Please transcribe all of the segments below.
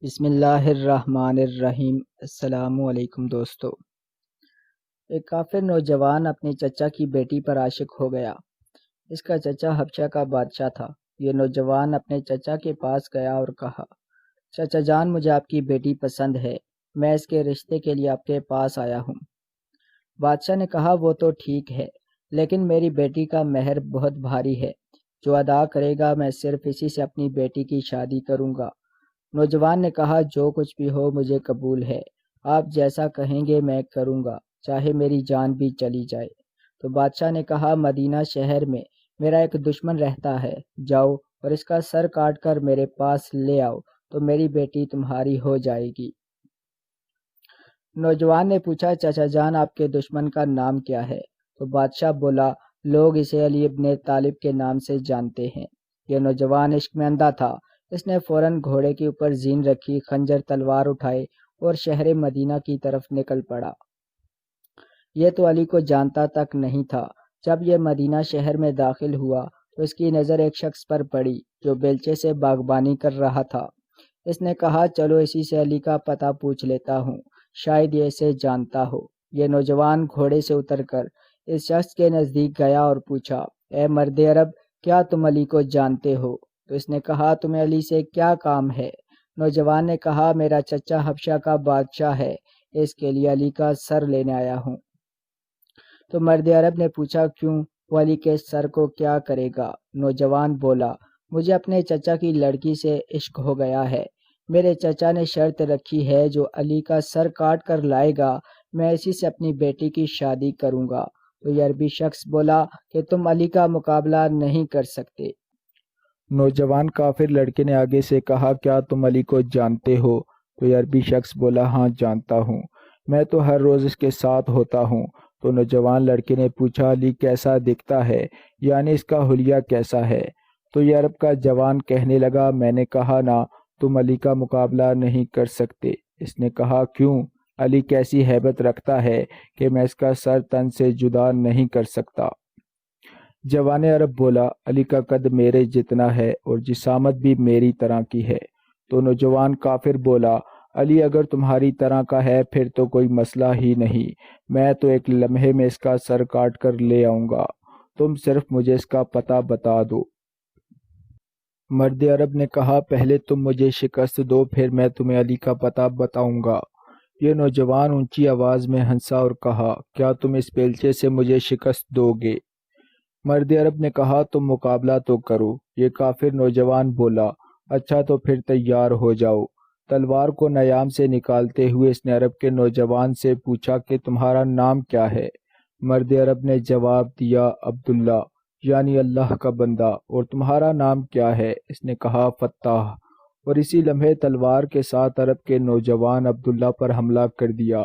بسم اللہ الرحمن الرحیم۔ السلام علیکم دوستو۔ ایک کافر نوجوان اپنے چچا کی بیٹی پر عاشق ہو گیا۔ اس کا چچا حبشہ کا بادشاہ تھا۔ یہ نوجوان اپنے چچا کے پاس گیا اور کہا، چچا جان مجھے آپ کی بیٹی پسند ہے، میں اس کے رشتے کے لیے آپ کے پاس آیا ہوں۔ بادشاہ نے کہا وہ تو ٹھیک ہے، لیکن میری بیٹی کا مہر بہت بھاری ہے، جو ادا کرے گا میں صرف اسی سے اپنی بیٹی کی شادی کروں گا۔ نوجوان نے کہا جو کچھ بھی ہو مجھے قبول ہے، آپ جیسا کہیں گے میں کروں گا، چاہے میری جان بھی چلی جائے۔ تو بادشاہ نے کہا مدینہ شہر میں میرا ایک دشمن رہتا ہے، جاؤ اور اس کا سر کاٹ کر میرے پاس لے آؤ تو میری بیٹی تمہاری ہو جائے گی۔ نوجوان نے پوچھا چچا جان آپ کے دشمن کا نام کیا ہے؟ تو بادشاہ بولا لوگ اسے علی ابن طالب کے نام سے جانتے ہیں۔ یہ نوجوان عشق میں اندھا تھا، اس نے فوراً گھوڑے کے اوپر زین رکھی، خنجر تلوار اٹھائے اور شہر مدینہ کی طرف نکل پڑا۔ یہ تو علی کو جانتا تک نہیں تھا۔ جب یہ مدینہ شہر میں داخل ہوا تو اس کی نظر ایک شخص پر پڑی جو بیلچے سے باغبانی کر رہا تھا۔ اس نے کہا چلو اسی سے علی کا پتہ پوچھ لیتا ہوں، شاید یہ اسے جانتا ہو۔ یہ نوجوان گھوڑے سے اتر کر اس شخص کے نزدیک گیا اور پوچھا، اے مرد عرب، کیا تم علی کو جانتے ہو؟ تو اس نے کہا تمہیں علی سے کیا کام ہے؟ نوجوان نے کہا میرا چچا حبشہ کا بادشاہ ہے، اس کے لیے علی کا سر لینے آیا ہوں۔ تو مرد عرب نے پوچھا کیوں، وہ علی کے سر کو کیا کرے گا؟ نوجوان بولا مجھے اپنے چچا کی لڑکی سے عشق ہو گیا ہے، میرے چچا نے شرط رکھی ہے جو علی کا سر کاٹ کر لائے گا میں اسی سے اپنی بیٹی کی شادی کروں گا۔ تو یہ عربی شخص بولا کہ تم علی کا مقابلہ نہیں کر سکتے۔ نوجوان کافر لڑکے نے آگے سے کہا کیا تم علی کو جانتے ہو؟ تو یہ عربی شخص بولا ہاں جانتا ہوں، میں تو ہر روز اس کے ساتھ ہوتا ہوں۔ تو نوجوان لڑکے نے پوچھا علی کیسا دکھتا ہے، یعنی اس کا حلیہ کیسا ہے؟ تو یہ عرب کا جوان کہنے لگا میں نے کہا نا تم علی کا مقابلہ نہیں کر سکتے۔ اس نے کہا کیوں؟ علی کیسی ہیبت رکھتا ہے کہ میں اس کا سر تن سے جدا نہیں کر سکتا۔ جوان عرب بولا علی کا قد میرے جتنا ہے اور جسامت بھی میری طرح کی ہے۔ تو نوجوان کافر بولا علی اگر تمہاری طرح کا ہے پھر تو کوئی مسئلہ ہی نہیں، میں تو ایک لمحے میں اس کا سر کاٹ کر لے آؤں گا، تم صرف مجھے اس کا پتہ بتا دو۔ مرد عرب نے کہا پہلے تم مجھے شکست دو پھر میں تمہیں علی کا پتہ بتاؤں گا۔ یہ نوجوان اونچی آواز میں ہنسا اور کہا کیا تم اس بیلچے سے مجھے شکست دو گے؟ مرد عرب نے کہا تم مقابلہ تو کرو۔ یہ کافر نوجوان بولا اچھا تو پھر تیار ہو جاؤ۔ تلوار کو نیام سے نکالتے ہوئے اس نے عرب کے نوجوان سے پوچھا کہ تمہارا نام کیا ہے؟ مرد عرب نے جواب دیا عبداللہ، یعنی اللہ کا بندہ۔ اور تمہارا نام کیا ہے؟ اس نے کہا فتح۔ اور اسی لمحے تلوار کے ساتھ عرب کے نوجوان عبداللہ پر حملہ کر دیا۔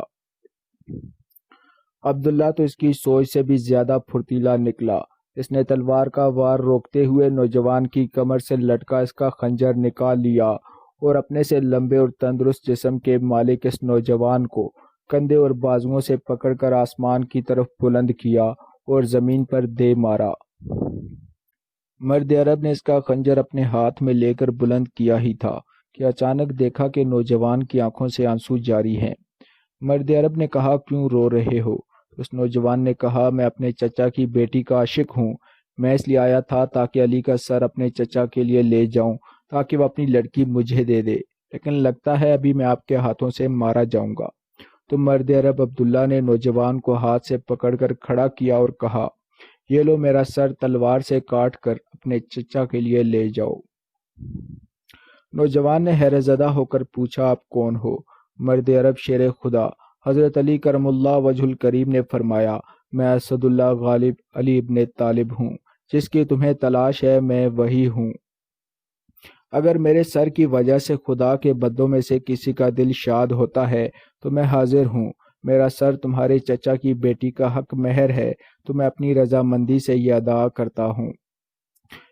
عبداللہ تو اس کی سوچ سے بھی زیادہ پھرتیلا نکلا۔ اس نے تلوار کا وار روکتے ہوئے نوجوان کی کمر سے لٹکا اس کا خنجر نکال لیا اور اپنے سے لمبے اور تندرست جسم کے مالک اس نوجوان کو کندھے اور بازوؤں سے پکڑ کر آسمان کی طرف بلند کیا اور زمین پر دے مارا۔ مرد عرب نے اس کا خنجر اپنے ہاتھ میں لے کر بلند کیا ہی تھا کہ اچانک دیکھا کہ نوجوان کی آنکھوں سے آنسو جاری ہیں۔ مرد عرب نے کہا کیوں رو رہے ہو؟ اس نوجوان نے کہا میں اپنے چچا کی بیٹی کا عاشق ہوں، میں اس لیے آیا تھا تاکہ علی کا سر اپنے چچا کے لیے لے جاؤں تاکہ وہ اپنی لڑکی مجھے دے دے، لیکن لگتا ہے ابھی میں آپ کے ہاتھوں سے مارا جاؤں گا۔ تو مرد عرب عبداللہ نے نوجوان کو ہاتھ سے پکڑ کر کھڑا کیا اور کہا یہ لو میرا سر تلوار سے کاٹ کر اپنے چچا کے لیے لے جاؤ۔ نوجوان نے حیرت زدہ ہو کر پوچھا آپ کون ہو؟ مرد عرب شیر خدا حضرت علی کرم اللہ وجہ الکریم نے فرمایا میں اسد اللہ غالب علی ابن طالب ہوں، جس کی تمہیں تلاش ہے میں وہی ہوں۔ اگر میرے سر کی وجہ سے خدا کے بندوں میں سے کسی کا دل شاد ہوتا ہے تو میں حاضر ہوں، میرا سر تمہارے چچا کی بیٹی کا حق مہر ہے تو میں اپنی رضامندی سے یہ ادا کرتا ہوں۔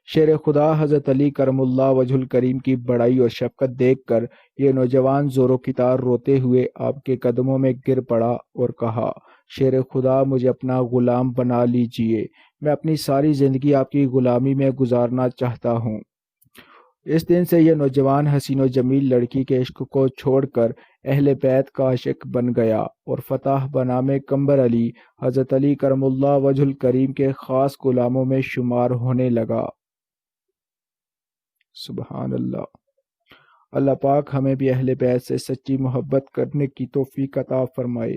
شیر خدا حضرت علی کرم اللہ وجہ الکریم کی بڑائی اور شفقت دیکھ کر یہ نوجوان زور و کتار روتے ہوئے آپ کے قدموں میں گر پڑا اور کہا شیر خدا مجھے اپنا غلام بنا لیجئے، میں اپنی ساری زندگی آپ کی غلامی میں گزارنا چاہتا ہوں۔ اس دن سے یہ نوجوان حسین و جمیل لڑکی کے عشق کو چھوڑ کر اہل بیت کا عاشق بن گیا اور فتح بنام کمبر علی حضرت علی کرم اللہ وجہ الکریم کے خاص غلاموں میں شمار ہونے لگا۔ سبحان اللہ۔ اللہ پاک ہمیں بھی اہل بیت سے سچی محبت کرنے کی توفیق عطا فرمائے۔